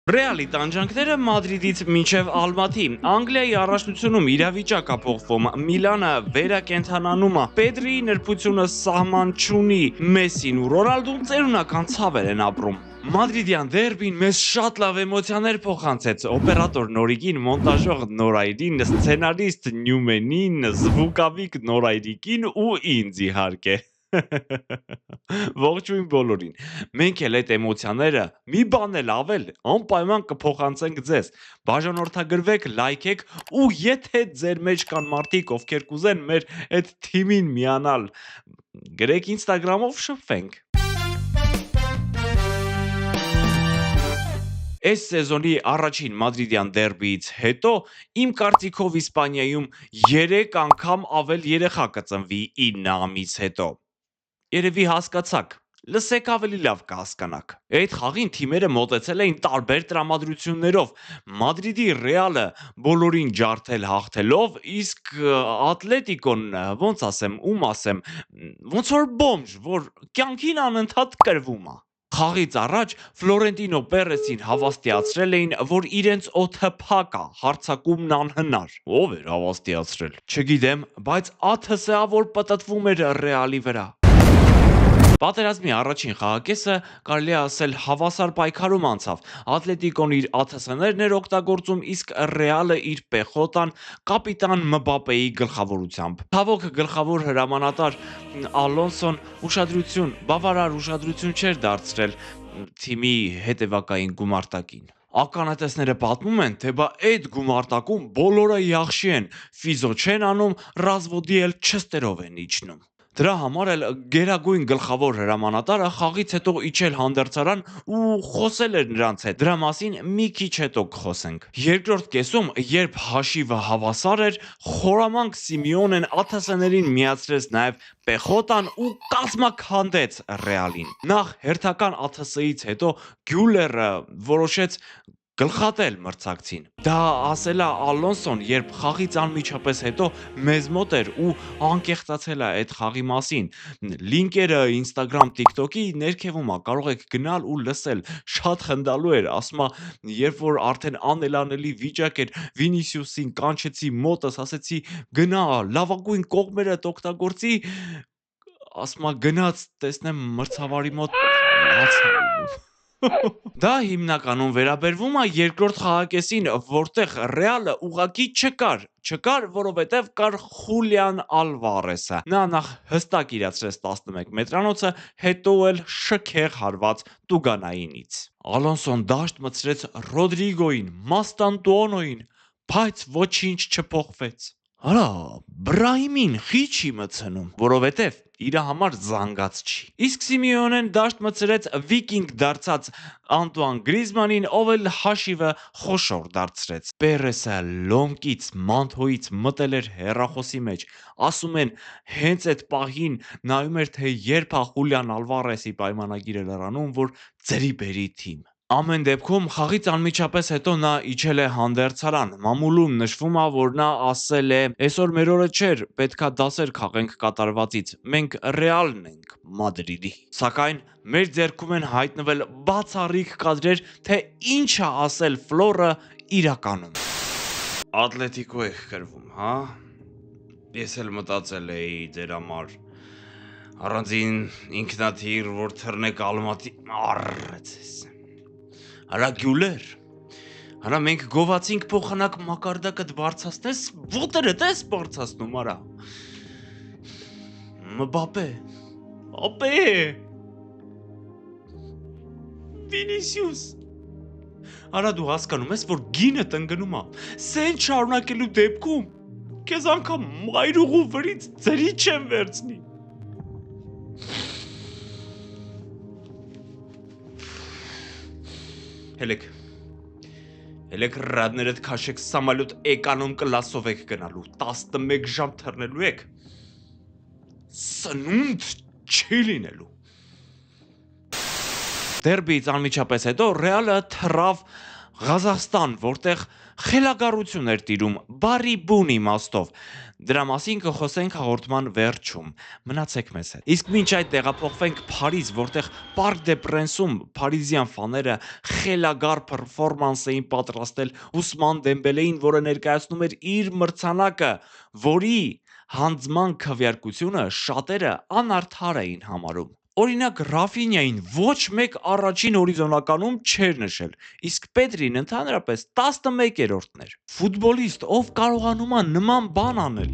Ռեալի տանջանքները Մադրիդից մինչև Ալմատի, Անգլիայի առաջնությունում իրավիճակ է փոխվում, Միլանը վերակենդանանում է, Պետրիի նրբությունը սահման չունի, Մեսին ու Ռոնալդուն ծերունական ցավեր են ապրում։ Մադրիդյան դերբին մեզ շատ լավ էմոցիաներ փոխանցեց, օպերատոր Նորիկին, մոնտաժող Նորայրին, սցենարիստ Նյումենին, զվուկավիկ Նորայրիկին ու ինձ իհարկե։ Ողջույն բոլորին։ Մենք էլ այդ էմոցիաները մի բան էլ ավել անպայման կփոխանցենք ձեզ։ Բաժանորդագրվեք, լայքեք ու եթե ձեր մեջ կան մարդիկ, ովքեր կուզեն մեր այդ թիմին միանալ, գրեք Instagram-ով շփվենք։ Այս սեզոնի առաջին մադրիդյան դերբիից հետո իմ կարծիքով Իսպանիայում 3 անգամ ավել երեխա կծնվի 9 ամիս հետո։ Երևի հասկացաք, լսեք ավելի լավ կհասկանաք։ Այդ խաղին թիմերը մոտեցել էին տարբեր տրամադրություններով։ Մադրիդի Ռեալը բոլորին ջարդել հաղթելով, իսկ Ատլետիկոն, ոնց ասեմ, ոնց որ բոմժ, որ կյանքին անընդհատ կրվում է։ Խաղից առաջ Ֆլորենտինո Պերեսին հավաստիացրել էին, որ իրենց օդը փակ է, հարձակումն անհնար։ Ով էր հավաստիացրել։ Չգիտեմ, բայց ԱԹՍ-ը որ պտտվում էր Ռեալի վրա։ Պատերազմի առաջին խաղակեսը կարելի է ասել հավասար պայքարում անցավ։ Ատլետիկոն իր ԱԹՍ-ներն էր օգտագործում, իսկ Ռեալը իր պեխոտան կապիտան Մբապեի գլխավորությամբ։ Ցավոք գլխավոր հրամանատար Ալոնսոն բավարար ուշադրություն չէր դարձրել թիմի հետևակային գումարտակին։ Ականատեսները պատմում են, թե բա այդ գումարտակում բոլորը յախշի են, ֆիզո չեն անում, ռազվոդի էլ չստերով են իջնում։ Դրա համար էլ գերագույն գլխավոր հրամանատարը խաղից հետո իջել հանդերձարան ու խոսել էր նրանց հետ։ Դրա մասին մի քիչ հետո կխոսենք։ Երկրորդ կեսում, երբ հաշիվը հավասար էր, խորամանկ Սիմեոնեն ԱԹՍ-ներին միացրեց նաև պեխոտան ու կազմաքանդեց Ռեալին։ Նախ հերթական ԱԹՍ-ից հետո Գյուլերը որոշեց գլխատել մրցակցին։ Դա ասել է Ալոնսոն, երբ խաղից անմիջապես հետո մեզ մոտ էր ու անկեղծացել է այդ խաղի մասին։ Լինկերը Instagram, TikTok-ի ներքևում է, կարող եք գնալ ու լսել։ Շատ խնդալու էր, ասում է, երբ որ արդեն անելանելի վիճակ էր, Վինիսիուսին կանչեցի մոտս, ասեցի գնա, լավագույն կողմերդ օգտագործի, ասում է գնաց տեսնեմ մրցավարի մոտ հաց է լինում։ Դա հիմնականում վերաբերվում է երկրորդ խաղակեսին, որտեղ Ռեալը ուղղակի չկար, որովհետև կար Խուլիան Ալվարեսը։ Նա նախ հստակ իրացրեց 11 մետրանոցը, հետո էլ շքեղ հարված Տուգանայինից։ Ալոնսոն դաշտ մտցրեց Ռոդրիգոին, Մաստանտուոնոին, բայց ոչինչ չփոխվեց։ Արա, Բրահիմին խի չի մցնում, որովհետև իր համար զանգած չի։ Իսկ Սիմեոնեն դաշտ մտցրեց վիկինգ դարձած Անտուան Գրիզմանին, ով էլ հաշիվը խոշոր դարձրեց։ Պերեսը լոմկից, մանթոյից մտել էր հեռախոսի մեջ, ասում են հենց այդ պահին նայում էր, թե երբ է Խուլիան Ալվարեսի պայմանագիրը լրանում, որ ծրի բերի թիմ։ Ամեն դեպքում խաղից անմիջապես հետո նա իջել է հանդերձարան։ Մամուլում նշվում է, որ նա ասել է. «Այսօր մեր օրը չէր, պետքա դասեր քաղենք կատարվածից։ Մենք Ռեալն ենք, Մադրիդի»։ Սակայն մեր ձեռքում են հայտնվել բացառիկ կադրեր, թե ինչ է ասել Ֆլորը իրականում։ Ատլետիկո եք գրվում, հա։ Ես էլ մտածել էի ձեր համար առանձին ինքնաթիռ, որ թռնեք Ալմատի առեցես։ Արա Գյուլեր, արա մենք գովացինք փոխանակ մակարդակդ բարձրացնես, ոտերդ ես բարձրացնում, արա։ Մբապե, ապե, Վինիսիուս։ Արա դու հասկանում ես, որ գինդ ընկնում է։ Սեն շարունակելու դեպքում քեզ անգամ մայրուղու վրից ձրի չեմ վերցնի։ Հելեք ռադներդ քաշեք սամալյոտ էկանում կլասով եք գնալու, 11 ժամ թռնելու եք, սնունդ չի լինելու։ Դերբից անմիջապես հետո Ռեալը թռավ Ղազախստան, որտեղ խելագարություն էր տիրում բառի բուն իմաստով։ Դրա մասին կխոսենք հաղորդման վերջում։ Մնացեք մեզ հետ։ Իսկ մինչ այդ տեղափոխվենք Փարիզ, որտեղ Parc des Princes-ում փարիզյան ֆաները խելագար պերֆորմանս էին պատրաստել Ուսման Դեմբելեին, որը ներկայացնում էր իր մրցանակը, որի հանձման քվեարկությունը շատերը անարդար էին համարում։ Օրինակ Ռաֆինյային ոչ մեկ առաջին հորիզոնականում չէր նշել, իսկ Պետրին ընդհանրապես 11-րդն էր։ Ֆուտբոլիստ, ով կարողանում է նման բան անել։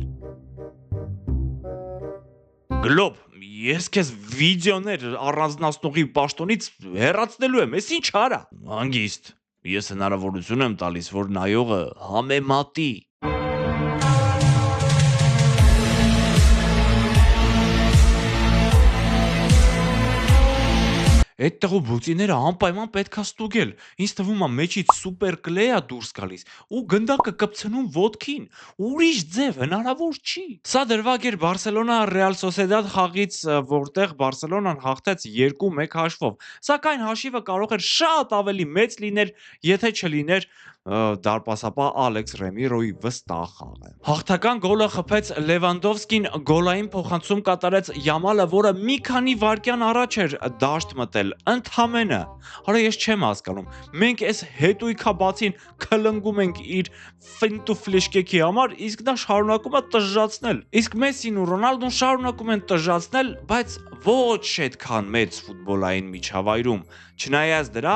Գլոբ, ես քեզ վիդեոներ առանձնացնողի պաշտոնից հեռացնելու եմ, ես ինչ արա։ Հանգիստ, ես հնարավորություն եմ տալիս, որ նայողը համեմատի։ Այդ տղու բուծիները անպայման պետքա ստուգել։ Ինձ թվում է մեջից սուպեր կլեյ է դուրս գալիս ու գնդակը կպցնում ոտքին։ Ուրիշ ձև հնարավոր չի։ Սա դրվագ էր Բարսելոնա Ռեալ Սոսեդադ խաղից, որտեղ Բարսելոնան հաղթեց 2-1 հաշվով։ Սակայն հաշիվը կարող էր շատ ավելի մեծ լինել, եթե չլիներ դարպասապահ Ալեքս Ռեմիրոյի վստահ խաղը։ Հաղթական գոլը խփեց Լևանդովսկին, գոլային փոխանցում կատարեց Յամալը, որը մի քանի վայրկյան առաջ էր դաշտ մտել, ընդամենը։ Արա ես չեմ հասկանում։ Մենք այս հետույքաբացին քլնգում ենք իր ֆինտուֆլիշկեքի համար, իսկ նա շարունակում է տժժացնել։ Իսկ Մեսսին ու Ռոնալդուն շարունակում են տժժացնել, բայց ոչ այդքան մեծ ֆուտբոլային միջավայրում։ Չնայած դրա,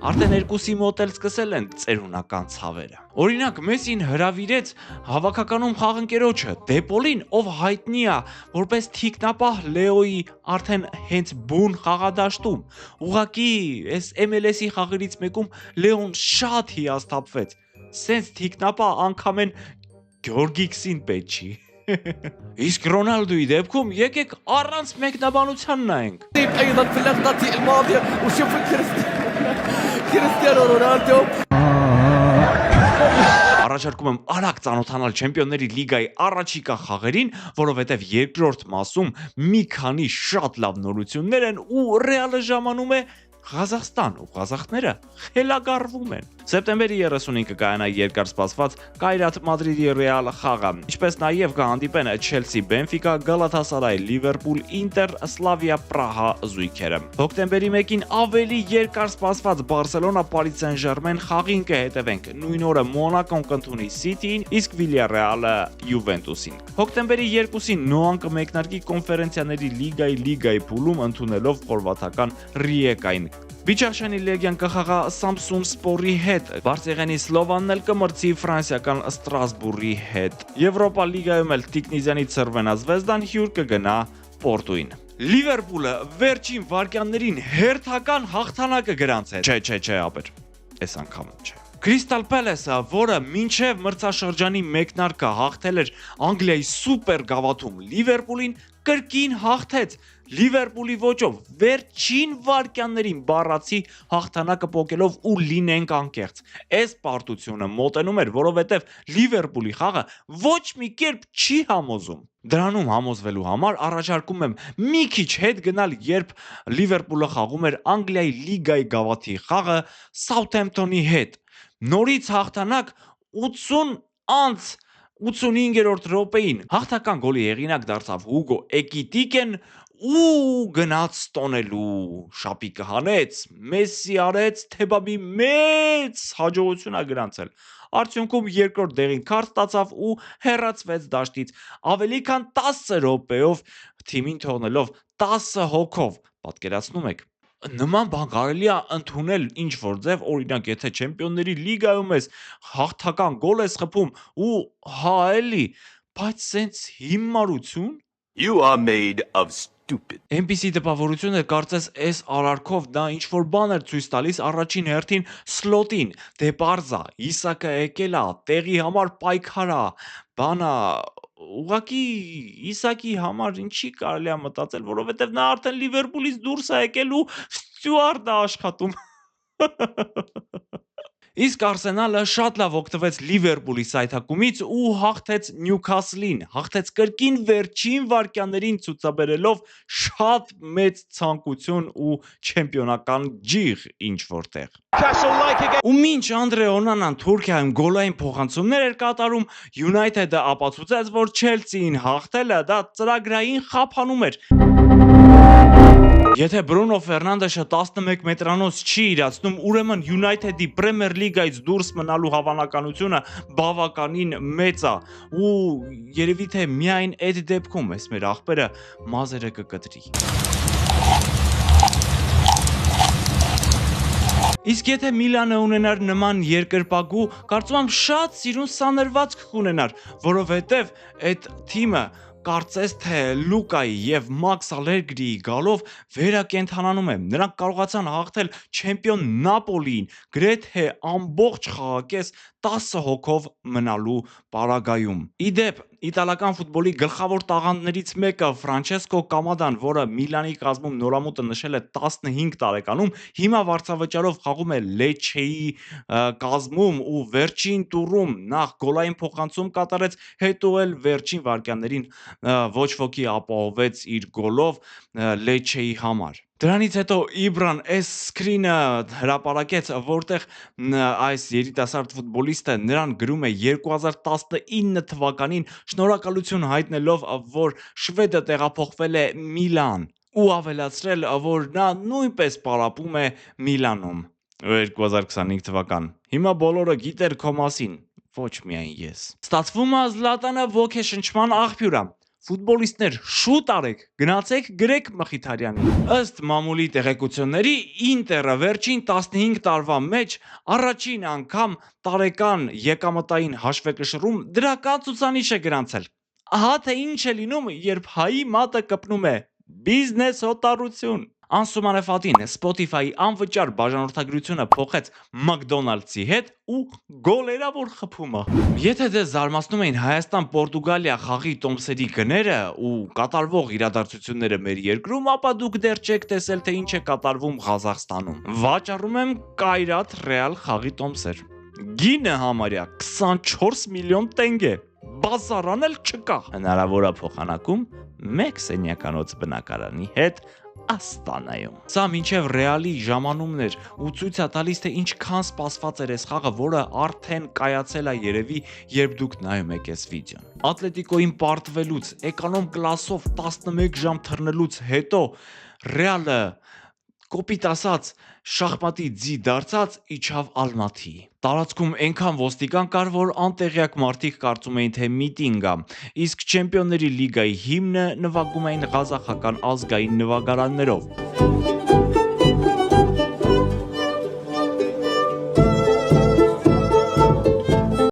արդեն երկուսի մոտ էլ սկսել են ծերունական ցավերը։ Օրինակ, Մեսսին հրավիրեց հավաքականում խաղընկերոջը Դեպոլին, ով հայտնի է որպես թիկնապահ Լեոյի արդեն հենց բուն խաղադաշտում։ Ուղղակի այս MLS-ի խաղերից մեկում Լեոն շատ հիասթափվեց։ Սենց թիկնապահ անգամ են Գյորգիքսին պետք չի։ Իսկ Ռոնալդոյի դեպքում եկեք առանց մեկնաբանության նայենք։ ايضا في اللقطه الماضيه وشوف كريستيانو رونالدو Առաջարկում եմ արագ ծանոթանալ Չեմպիոնների լիգայի առաջիկա խաղերին, որովհետև երկրորդ մասում մի քանի շատ լավ նորություններ են ու Ռեալը ժամանում է Ղազախստան ու ղազախները խելագարվում են։ Սեպտեմբերի 35-ը կայանա երկար սպասված Կայրաթ Մադրիդի Ռեալ խաղը, ինչպես նաև կհանդիպեն Չելսի, Բենֆիկա, Գալաթասարայ, Լիվերպուլ, Ինտեր, Սլավիա Պրահա զույգերը։ Հոկտեմբերի 1-ին ավելի երկար սպասված Բարսելոնա Պարիս Սեն-Ժերմեն խաղին կհետևենք։ Նույն օրը Մոնակոն կընդունի Սիթիին, իսկ Վիլյարեալը Յուվենտուսին։ Հոկտեմբերի 2-ին Նոան կմեկնարկի Կոնֆերենցիաների լիգայի փուլում ընդունելով խորվաթական Ռիեկային։ Վիճակշանի Լեգիան կխաղա Սամսուն Սպորի հետ, Բարսեղենի Սլովանն էլ կմրցի ֆրանսիական Ստրասբուրի հետ։ Եվրոպա լիգայում էլ Տիկնիզյանի Ցերվենա Զվեզդան հյուր կգնա Պորտուին։ Լիվերպուլը վերջին վայրկյաններին հերթական հաղթանակը գրանցեց։ Չէ, ապեր։ Այս անգամ չէ։ Crystal Palace-ը, որը մինչև մրցաշրջանի մեկնարկը հաղթել էր Անգլիայի սուպեր գավաթում Լիվերպուլին, կրկին հաղթեց Լիվերպուլի ոճով վերջին վայրկյաններին բառացի հաղթանակը պոկելով ու լինենք անկեղծ։ Այս պարտությունը մոտենում էր, որովհետև Լիվերպուլի խաղը ոչ մի կերպ չի համոզում։ Դրանում համոզվելու համար առաջարկում եմ մի քիչ հետ գնալ, երբ Լիվերպուլը խաղում էր Անգլիայի լիգայի գավաթի խաղը Սաութհեմփթոնի հետ։ Նորից հաղթանակ 80 անց 85-րդ րոպեին հաղթական գոլի հեղինակ դարձավ Հուգո Էկիտիկեն ու գնաց տոնելու շապիկը հանեց, Մեսսի արեց, թեբաբի մեծ հաջողություն է գրանցել։ Արդյունքում երկրորդ դեղին քարտ ստացավ ու հեռացվեց դաշտից ավելի քան 10 րոպեով թիմին թողնելով 10 հոգով։ Պատկերացնում եք։ Նման բան կարելի է ընդունել ինչ որ ձև, օրինակ, եթե Չեմպիոնների լիգայում ես հաղթական գոլ ես խփում ու հա էլի, բայց սենց հիմարություն։ You are made of stupid. Այնպիսի տպավորություն է, կարծես այս արարքով դա ինչ որ բան էր ցույց տալիս առաջին հերթին սլոտին, Դեպարզա, Իսակը եկել է, տեղի համար պայքար է, բանա ուղղակի Իսակի համար ինչի կարելի է մտածել, որովհետև նա արդեն Լիվերպուլից դուրս է եկել ու ստյուարդ է աշխատում։ Իսկ Արսենալը շատ լավ օգտվեց Լիվերպուլի սայթակումից ու հաղթեց Նյուքասլին, հաղթեց կրկին վերջին վայրկյաններին ցուցաբերելով շատ մեծ ցանկություն ու չեմպիոնական ջիղ ինչ որտեղ։ Ու մինչ Անդրե Օնանան Թուրքիայում գոլային փոխանցումներ էր կատարում, United-ը ապացուցեց, որ Chelsea-ին հաղթելը դա ծրագրային խափանում էր։ Եթե Բրունո Ֆերնանդեշը 11 մետրանոց չի իրացնում, ուրեմն United-ի Premier League-ից դուրս մնալու հավանականությունը բավականին մեծ է ու երևի թե միայն այդ դեպքում էս մեր աղբերը մազերը կկտրի։ Իսկ եթե Միլանը ունենար նման երկրպագու, կարծում եմ շատ սիրուն սանրվածք կունենար, որովհետև այդ թիմը կարծես թե Լուկայի եւ Մաքս Ալեգրիի գալով վերակենդանանում է։ Նրանք կարողացան հաղթել չեմպիոն Նապոլիին գրեթե ամբողջ խաղակես 10 հոգով մնալու պարագայում։ Իդեպ, իտալական ֆուտբոլի գլխավոր տաղանդներից մեկը Ֆրանչեսկո Կամադան, որը Միլանի կազմում նորամուտը նշել է 15 տարեկանում, հիմա վարձավճարով խաղում է Լեչեի կազմում ու վերջին տուրում նախ գոլային փոխանցում կատարեց, հետո էլ վերջին վայրկյաններին ոչ ոքի ապահովեց իր գոլով Լեչեի համար։ Դրանից հետո Իբրան այս սկրինը հրապարակեց, որտեղ այս երիտասարդ ֆուտբոլիստը նրան գրում է 2019 թվականին շնորհակալություն հայտնելով, որ շվեդը տեղափոխվել է Միլան ու ավելացրել, որ նա նույնպես պարապում է Միլանում 2025 թվական։ Հիմա բոլորը գիտեր քո մասին, ոչ միայն ես։ Ստացվում է Զլատանը ոգեշնչման աղբյուր է։ Ֆուտբոլիստներ, շուտ արեք, գնացեք գրեք Մխիթարյանին։ Ըստ մամուլի տեղեկությունների, Ինտերը վերջին 15 տարվա մեջ առաջին անգամ տարեկան եկամտային հաշվեկշռում դրական ցուցանիշ է գրանցել։ Ահա թե ինչ է լինում, երբ հայի մատը կպնում է բիզնես հոտառություն։ Անսումանե Ֆատին Spotify-ի անվճար բաժանորդագրությունը փոխեց McDonald's-ի հետ ու գոլերավոր խփում է։ Եթե ձեզ զարմացնում էին Հայաստան-Պորտուգալիա խաղի տոմսերի գները ու կատարվող իրադարձությունները մեր երկրում, ապա դուք դեռ չեք տեսել, թե ինչ է կատարվում Ղազախստանում։ Վաճառում եմ Կայրատ Ռեալ խաղի տոմսեր։ Գինը համարյա 24 միլիոն տենգե։ Բազարանել չկա։ Հնարավոր է փոխանակում 1 սենյականոց բնակարանի հետ Աստանայում։ Սա մինչև Ռեալի ժամանումն էր ու ցույց է տալիս, թե ինչքան սպասված էր այս խաղը, որը արդեն կայացել է երևի, երբ դուք նայում եք այս վիդեոն։ Ատլետիկոին պարտվելուց, էկոնոմ կլասով 11 ժամ թռնելուց հետո Ռեալը կոպիտ ասած շախմատի ձի դարձած իջավ Ալմաթի։ Տարածքում այնքան ոստիկան կար, որ անտեղյակ մարդիկ կարծում էին, թե միտինգ է, իսկ Չեմպիոնների լիգայի հիմնը նվագում էին ղազախական ազգային նվագարաններով։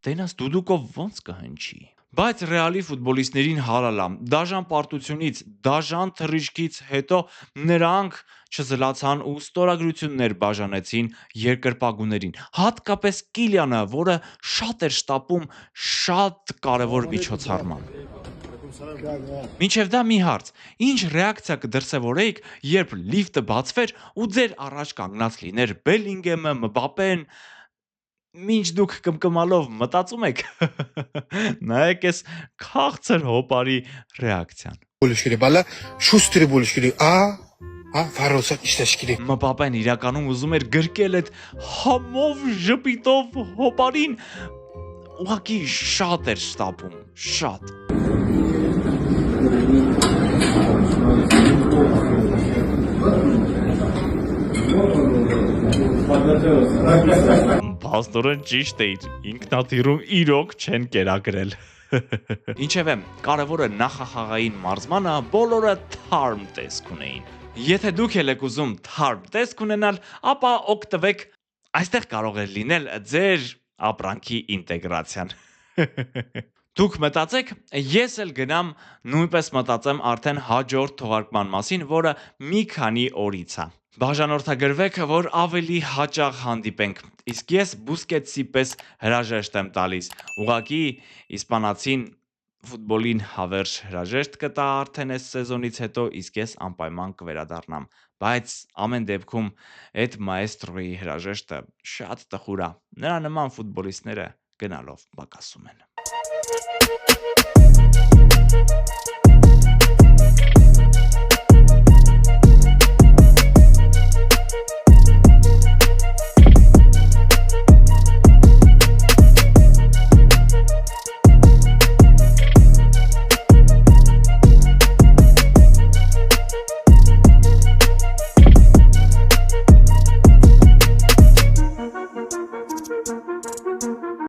Տենաս դուդուկով ոնց կհնչի։ Բայց Ռեալի ֆուտբոլիստներին հարալ է։ Դաժան պարտությունից, դաժան թռիչքից հետո նրանք չզլացան ու ստորագրություններ բաժանեցին երկրպագուներին։ Հատկապես Կիլիանը, որը շատ էր շտապում շատ կարևոր միջոցառման։ Մինչև դա մի հարց, ինչ ռեակցիա կդրսևորեիք, երբ լիֆտը բացվեր ու ձեր առաջ կանգնած լիներ Բելինգեմը, Մբապեն, մինչ դուք կմկմալով մտածում եք, նայեք այս քաղցր հոպարի ռեակցիան։ Մբապեն իրականում ուզում էր գրկել այդ համով ժպիտով հոպարին, ուղղակի շատ էր շտապում, շատ։ Փաստորեն ճիշտ էիր, ինքնաթիռում իրոք չեն կերակրել։ Ինչևէ, կարևորը նախախաղային մարզմանը բոլորը թարմ տեսք ունեին։ Եթե դուք եք ուզում թարմ տեսք ունենալ, ապա օգտվեք, այստեղ կարող է լինել ձեր ապրանքի ինտեգրացիան։ Դուք մտածեք, ես էլ գնամ նույնպես մտածեմ արդեն հաջորդ թողարկման մասին, որը մի քանի օրից է։ Բաժանորդագրվեք, որ ավելի հաճախ հանդիպենք, իսկ ես Բուսկետսի պես հրաժեշտ եմ տալիս, ուղղակի իսպանացին ֆուտբոլին հավերժ հրաժեշտ կտա արդեն այս սեզոնից հետո, իսկ ես անպայման կվերադառնամ Բայց ամեն դեպքում այդ մաեստրոյի հրաժեշտը շատ տխուր է։ Նրա նման ֆուտբոլիստները գնալով պակասում են։